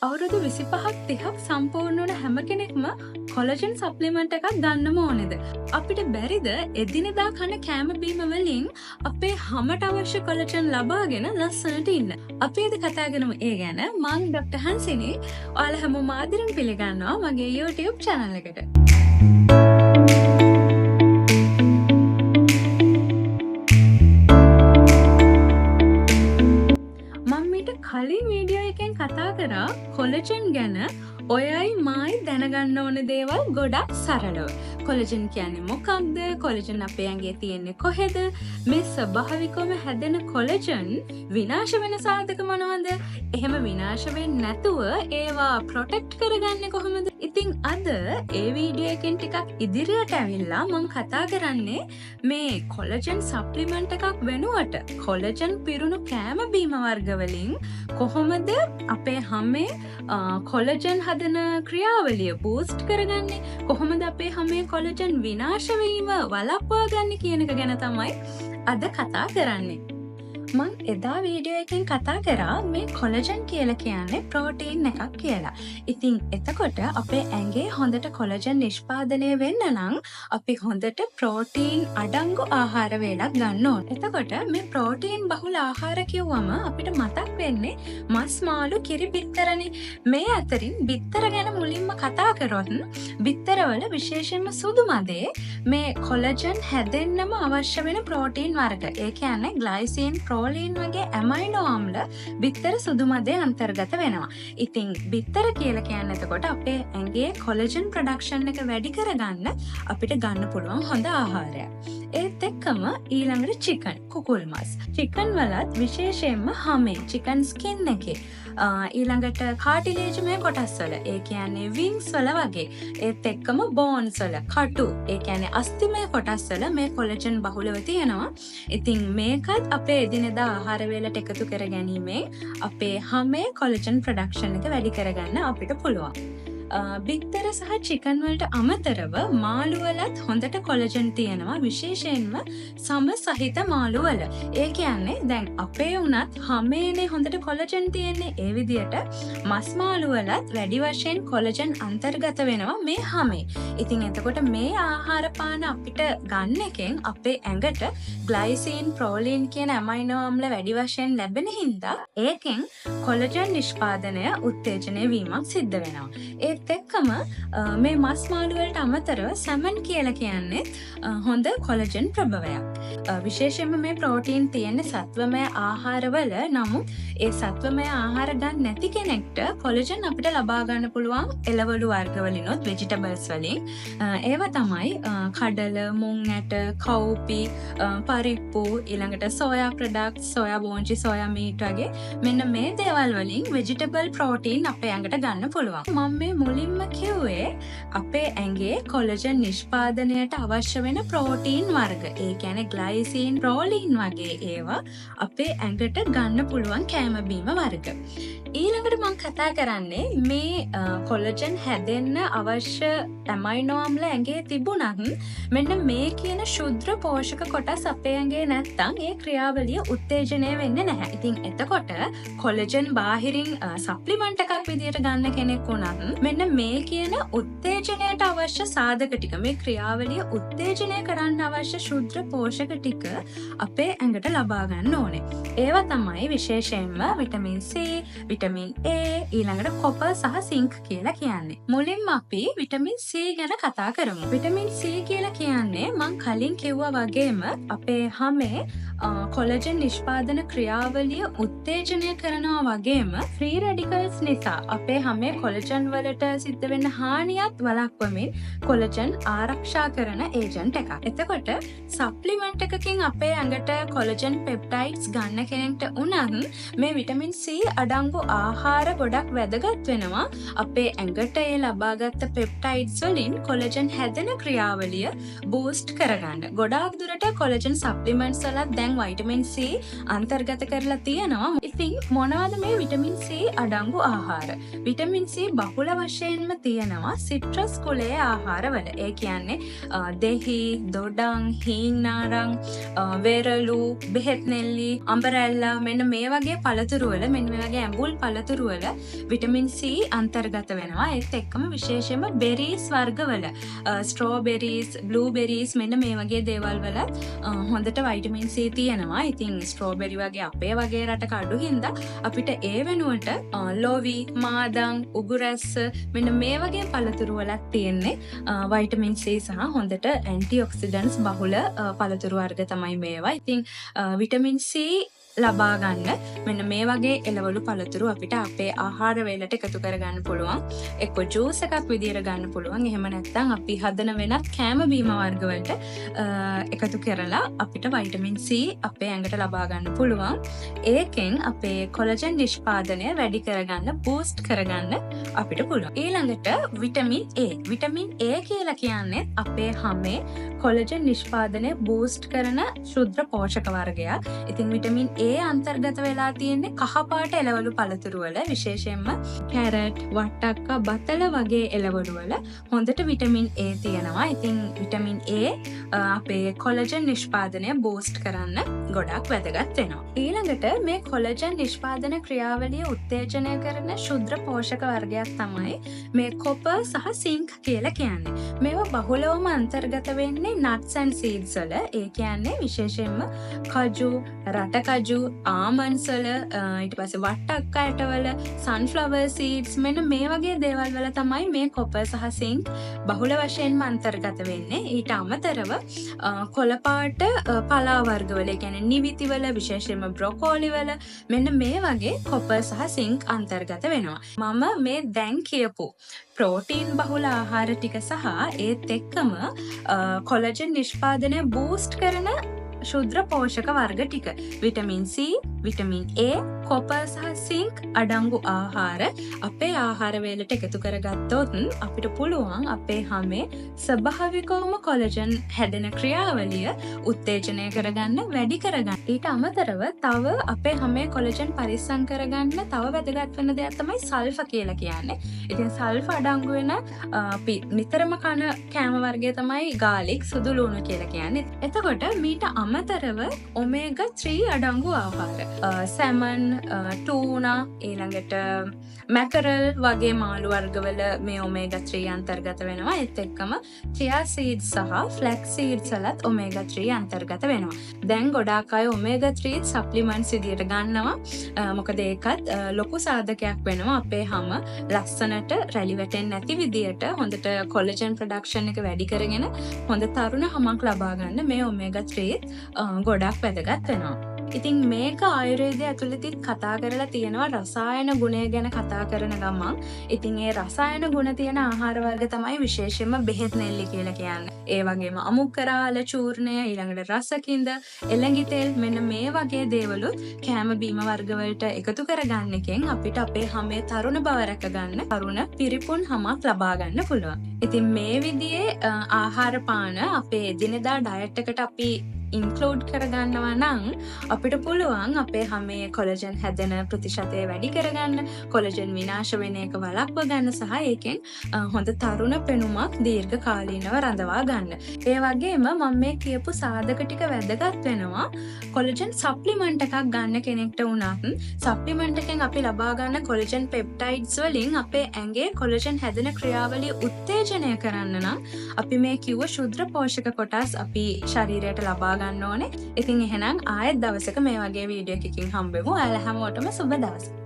අවුරුදු 25ක් 30ක් සම්පූර්ණ වන හැම කෙනෙක්ම කොලජන් සප්ලිමන්ට් එකක් ගන්නම ඕනේද? අපිට බැරිද එදිනෙදා කන කෑම බීම වලින් අපේ හමට අවශ්‍ය කොලජන් ලබාගෙන ලස්සනට ඉන්න? අපි අද කතා කරමු ඒ ගැන. මම ඩොක්ටර් හන්සිනි. ඔයාලා හැමෝම ආදරෙන් පිළිගන්නවා මගේ YouTube channel එකට. කලින් වීඩියෝ එකෙන් කතා කරා කොලජන් ගැන ඔයයි මායි දැනගන්න ඕන දේවල් ගොඩක් සරලව. කොලජන් කියන්නේ මොකක්ද? කොලජන් අපේ ඇඟේ තියෙන්නේ කොහෙද? මේ ස්වභාවිකවම හැදෙන කොලජන් විනාශ වෙන සාධක මොනවද? එහෙම විනාශ වෙන්නේ නැතුව ඒවා ප්‍රොටෙක්ට් කරගන්නේ කොහොමද? ඉතින් අද ඒ වීඩියෝ එකෙන් ටිකක් ඉදිරියට ඇවිල්ලා මම කතා කරන්නේ මේ කොලජන් සප්ලිමන්ට් එකක් වෙනුවට කොලජන් පිරුණු කෑම බීම වර්ග වලින් කොහොමද අපේ හැමේ කොලජන් හදන ක්‍රියාවලිය බූස්ට් කරගන්නේ? කොහොමද අපේ හැමේ කොලජන් විනාශ වීම වළක්වා ගන්න කියන එක ගැන තමයි අද කතා කරන්නේ. මම එදා වීඩියෝ එකෙන් කතා කරා මේ කොලජන් කියලා කියන්නේ ප්‍රෝටීන් එකක් කියලා. ඉතින් එතකොට අපේ ඇඟේ හොඳට කොලජන් නිෂ්පාදනය වෙන්න නම් අපි හොඳට ප්‍රෝටීන් අඩංගු ආහාර වේලක් ගන්න ඕන. එතකොට මේ ප්‍රෝටීන් බහුල ආහාර කිව්වම අපිට මතක් වෙන්නේ මස් මාළු කිරි බිත්තරනේ. මේ අතරින් බිත්තර ගැන මුලින්ම කතා කරොත් බිත්තරවල විශේෂයෙන්ම සුදු මදේ මේ කොලජන් හැදෙන්නම අවශ්‍ය වෙන ප්‍රෝටීන් වර්ග. ඒ කියන්නේ ග්ලයිසින් ප්‍රෝලීන් වගේ ඇමයිනෝ ආම්ල බිත්තර සුදු මදේ අන්තර්ගත වෙනවා. ඉතින් බිත්තර කියලා කියන්නේ එතකොට අපේ ඇඟේ කොලජන් ප්‍රොඩක්ෂන් එක වැඩි කරගන්න අපිට ගන්න පුළුවන් හොඳ ආහාරයක්. ඒත් එක්කම ඊළඟට චිකන්, කුකුල් මස්. චිකන් වලත් විශේෂයෙන්ම හැමේ චිකන් ස්කින් එකේ ඊළඟට කාටිලේජ් මේ කොටස් වල, ඒ කියන්නේ වින්ග්ස් වල වගේ, ඒත් එක්කම බෝන්ස් වල, කටු, ඒ කියන්නේ අස්තිමය කොටස් වල මේ කොලජන් බහුලව තියෙනවා. ඉතින් මේකත් අපේ එදිනෙදා ආහාර වේලට එකතු කර ගැනීමෙන් අපේ හැමේ කොලජන් ප්‍රොඩක්ෂන් එක වැඩි කරගන්න අපිට පුළුවන්. බිත්තර සහ චිකන් වලට අමතරව මාළු වලත් හොඳට කොලජන් තියෙනවා, විශේෂයෙන්ම සම සහිත මාළු වල. ඒ කියන්නේ දැන් අපේ උනත් හැමේනේ හොඳට කොලජන් තියෙන්නේ. ඒ විදිහට මස් මාළු වලත් වැඩි වශයෙන් කොලජන් අන්තර්ගත වෙනවා මේ හැමේ. ඉතින් එතකොට මේ ආහාර පාන අපිට ගන්න එකෙන් අපේ ඇඟට ග්ලයිසින්, ප්‍රෝලීන් කියන ඇමයිනෝ ආම්ල වැඩි වශයෙන් ලැබෙන හින්දා ඒකෙන් කොලජන් නිෂ්පාදනය උත්තේජනය වීමක් සිද්ධ වෙනවා. ඒත් එක්කම මේ මස් මාළු වලට අමතරව සැමන් කියලා කියන්නේ හොඳ කොලජන් ප්‍රභවයක්. විශේෂයෙන්ම මේ ප්‍රෝටීන් තියෙන සත්වමය ආහාරවල. නමුත් ඒ සත්වමය ආහාර ගන්න නැති කෙනෙක්ට කොලජන් අපිට ලබා ගන්න පුළුවන් එළවලු වර්ග වලිනුත්, ভেජිටබල්ස් වලින්. ඒවා තමයි කඩල, මුං ඇට, කව්පි, පරිප්පු, ඊළඟට සෝයා ප්‍රොඩක්ට්ස්, සෝයා බෝන්චි, සෝයා මීට් වගේ මෙන්න මේ දේවල් වලින් ভেජිටබල් ප්‍රෝටීන් අපේ ඇඟට ගන්න පුළුවන්. මම මේ මුලින්ම කිව්වේ අපේ ඇඟේ කොලජන් නිෂ්පාදනයට අවශ්‍ය වෙන ප්‍රෝටීන් වර්ග. ඒ කියන්නේ ග්ලයිසින්, ප්‍රෝලීන් වගේ ඒවා අපේ ඇඟට ගන්න පුළුවන් කෑම බීම වර්ග. ඊළඟට මම කතා කරන්නේ මේ කොලජන් හැදෙන්න අවශ්‍ය ඇමයිනෝ ආම්ල ඇඟේ තිබුණත් මෙන්න මේ කියන ශුද්‍ර පෝෂක කොටස් අපේ ඇඟේ නැත්තම් ඒ ක්‍රියාවලිය උත්තේජනය වෙන්නේ නැහැ. ඉතින් එතකොට කොලජන් බාහිරින් සප්ලිමන්ට් එකක් විදියට ගන්න කෙනෙක් වුණත් මෙන්න මේ කියන උත්තේජනයට අවශ්‍ය සාධක ටික, මේ ක්‍රියාවලිය උත්තේජනය කරන්න අවශ්‍ය ශුද්‍ර පෝෂක ටික අපේ ඇඟට ලබා ගන්න ඕනේ. ඒවා තමයි විශේෂයෙන්ම විටමින් C, විටමින් A, ඊළඟට කොපර් සහ සිංක් කියලා කියන්නේ. මුලින්ම අපි විටමින් C ගැන කතා කරමු. විටමින් C කියලා කියන්නේ මම කලින් කිව්වා වගේම අපේ හැමේ කොලජන් නිෂ්පාදන ක්‍රියාවලිය උත්තේජනය කරනවා වගේම ෆ්‍රී රැඩිකල්ස් නිසා අපේ හැමේ කොලජන් වලට සිද්ධ වෙන හානියත් වළක්වමින් කොලජන් ආරක්ෂා කරන ඒජන්ට් එකක්. එතකොට සප්ලිමන්ට් එකකින් අපේ ඇඟට කොලජන් පෙප්ටයිඩ්ස් ගන්න කෙනෙක්ට උනත් මේ විටමින් C අඩංගු ආහාර ගොඩක් වැදගත් වෙනවා අපේ ඇඟට ඒ ලබාගත් පෙප්ටයිඩ්ස් වලින් කොලජන් හැදෙන ක්‍රියාවලිය බූස්ට් කරගන්න. ගොඩාක් දුරට කොලජන් සප්ලිමන්ට්ස් වලත් දැන් විටමින් C අන්තර්ගත කරලා තියෙනවා. ඉතින් මොනවද මේ විටමින් C අඩංගු ආහාර? විටමින් C බහුල වශයෙන් විශේෂයෙන්ම තියෙනවා සිට්‍රස් කුලයේ ආහාරවල. ඒ කියන්නේ දෙහි, දොඩම්, හීන්නාරං, වෙරළු, බෙහෙත් නෙල්ලි, අඹරැල්ලා මෙන්න මේ වගේ පළතුරු වල මෙන්න මේ වගේ ඇඹුල් පළතුරු වල විටමින් C අන්තර්ගත වෙනවා. ඒත් එක්කම විශේෂයෙන්ම බෙරීස් වර්ගවල ස්ට්‍රෝබෙරීස්, බ්ලූබෙරීස් මෙන්න මේ වගේ දේවල් වල හොඳට වයිටමින් C තියෙනවා. ඉතින් ස්ට්‍රෝබෙරි වගේ අපේ වගේ රටක අඩු හින්දා අපිට ඒ වෙනුවට ලොවි, මාදම්, උගුරැස්ස මෙන්න මේ වගේ පළතුරු වලක් තියෙන්නේ වයිටමින් C සහ හොඳට ඇන්ටි ඔක්සිඩන්ට්ස් බහුල පළතුරු වර්ග තමයි මේවා. ඉතින් විටමින් C ලබා ගන්න මෙන්න මේ වගේ එළවලු පළතුරු අපිට අපේ ආහාර වේලට එකතු කරගන්න පුළුවන්. එක්ක ජූස් එකක් විදියට ගන්න පුළුවන්. එහෙම නැත්නම් අපි හදන වෙනත් කෑම බීම වර්ග වලට එකතු කරලා අපිට වයිටමින් C අපේ ඇඟට ලබා ගන්න පුළුවන්. ඒකෙන් අපේ කොලජන් නිෂ්පාදනය වැඩි කරගන්න, බූස්ට් කරගන්න අපිට පුළුවන්. ඊළඟට විටමින් A. විටමින් A කියලා කියන්නේ අපේ හැමේ කොලජන් නිෂ්පාදනය බූස්ට් කරන ශුද්ධ පෝෂක වර්ගයක්. ඉතින් විටමින් A අන්තර්ගත වෙලා තියෙන්නේ කහපාට එළවලු පළතුරු වල, විශේෂයෙන්ම කැරට්, වට්ටක්ක, බතල වගේ එළවලු වල හොඳට විටමින් A තියෙනවා. ඉතින් විටමින් A අපේ කොලජන් නිෂ්පාදනය බූස්ට් කරන්න ගොඩක් වැදගත් වෙනවා. ඊළඟට මේ කොලජන් නිෂ්පාදන ක්‍රියාවලිය උත්තේජනය කරන ශුද්ධ පෝෂක වර්ගයක් තමයි මේ කොපර් සහ සින්ක් කියලා කියන්නේ. මේවා බහුලවම අන්තර්ගත වෙන්නේ nuts and seeds වල. ඒ කියන්නේ විශේෂයෙන්ම කජු, රටකජු, ආමන්ඩ්ස් වල, ඊට පස්සේ වට්ටක්ක ඇටවල, sunflower seeds මෙන්න මේ වගේ දේවල් වල තමයි මේ කොපර් සහ සින්ක් බහුල වශයෙන්ම අන්තර්ගත වෙන්නේ. ඊට අමතරව කොළපාට පලා වර්ගවල, ඒ කියන්නේ නිවිති වල, විශේෂයෙන්ම බ්‍රොකෝලි වල මෙන්න මේ වගේ කොපර් සහ සින්ක් අන්තර්ගත වෙනවා. මම මේ දැන් කියපු ප්‍රෝටීන් බහුල ආහාර ටික සහ ඒත් එක්කම කොලජන් නිෂ්පාදනය බූස්ට් කරන ශුද්ධ පෝෂක වර්ග ටික vitamin C, vitamin A, copper සහ සින්ක් අඩංගු ආහාර අපේ ආහාර වේලට එකතු කරගත්තොත් අපිට පුළුවන් අපේ හැමේ ස්වභාවිකවම කොලජන් හැදෙන ක්‍රියාවලිය උත්තේජනය කරගන්න, වැඩි කරගන්න. ඊට අමතරව තව අපේ හැමේ කොලජන් පරිස්සම් කරගන්න තව වැදගත් වෙන දෙයක් තමයි සල්ෆර් කියලා කියන්නේ. ඉතින් සල්ෆර් අඩංගු වෙන අපි නිතරම කන කෑම වර්ගය තමයි ගාලික්, සුදු ලුණු කියලා කියන්නේ. එතකොට මීට අමතරව ඔමේගා 3 අඩංගු ආහාර, සැමන්, ටූනා, ඊළඟට මැකරල් වගේ මාළු වර්ගවල මේ ඔමේගා 3 අන්තර්ගත වෙනවා. ඒත් එක්කම chia seeds සහ flax seeds වලත් ඔමේගා 3 අන්තර්ගත වෙනවා. දැන් ගොඩාක් අය ඔමේගා 3 සප්ලිමන්ට්ස් විදියට ගන්නවා. මොකද ඒකත් ලොකු සාධකයක් වෙනවා අපේ හැම ලස්සනට රැලි වැටෙන්නේ නැති විදියට හොඳට කොලජන් ප්‍රොඩක්ෂන් එක වැඩි කරගෙන හොඳ තරුණ හැමක් ලබා ගන්න මේ ඔමේගා 3 ගොඩක් වැදගත් වෙනවා. ඉතින් මේක ආයුර්වේදය ඇතුළතිත් කතා කරලා තියෙනවා රසායන ගුණය ගැන කතා කරන ගමන්. ඉතින් ඒ රසායන ගුණ තියෙන ආහාර වර්ග තමයි විශේෂයෙන්ම බෙහෙත් නෙල්ලි කියලා කියන්නේ. ඒ වගේම අමුක්කරාල චූර්ණය, ඊළඟට රසකින්ද, එළඟි තෙල් මෙන්න මේ වගේ දේවලුත් කෑම බීම වර්ග වලට එකතු කරගන්න එකෙන් අපිට අපේ හැමේ තරුණ බව රැක ගන්න, තරුණ පිරිපුන් හැමක් ලබා ගන්න පුළුවන්. ඉතින් මේ විදිහේ ආහාර පාන අපේ දිනදා ඩයට් එකට අපි ඉන්ක්ලූඩ් කරගන්නවා නම් අපිට පුළුවන් අපේ හැමේ කොලජන් හැදෙන ප්‍රතිශතය වැඩි කරගන්න, කොලජන් විනාශ වෙන එක වළක්ව ගන්න සහ ඒකෙන් හොඳ තරුණ පෙනුමක් දීර්ඝ කාලීනව රඳවා ගන්න. ඒ වගේම මම මේ කියපු සාධක ටික වැදගත් වෙනවා කොලජන් සප්ලිමන්ට් එකක් ගන්න කෙනෙක්ට වුණත්. සප්ලිමන්ට් එකෙන් අපි ලබා ගන්න කොලජන් පෙප්ටයිඩ්ස් වලින් අපේ ඇඟේ කොලජන් හැදෙන ක්‍රියාවලිය උත්තේජනය කරන්න නම් අපි මේ කිව්ව ශුද්ධ පෝෂක කොටස් අපි ශරීරයට ලබා ගන්න ඕනේ. ඉතින් එහෙනම් ආයෙත් දවසක මේ වගේ වීඩියෝ එකකින් හම්බෙමු. ඔයාලා හැමෝටම සුබ දවසක්.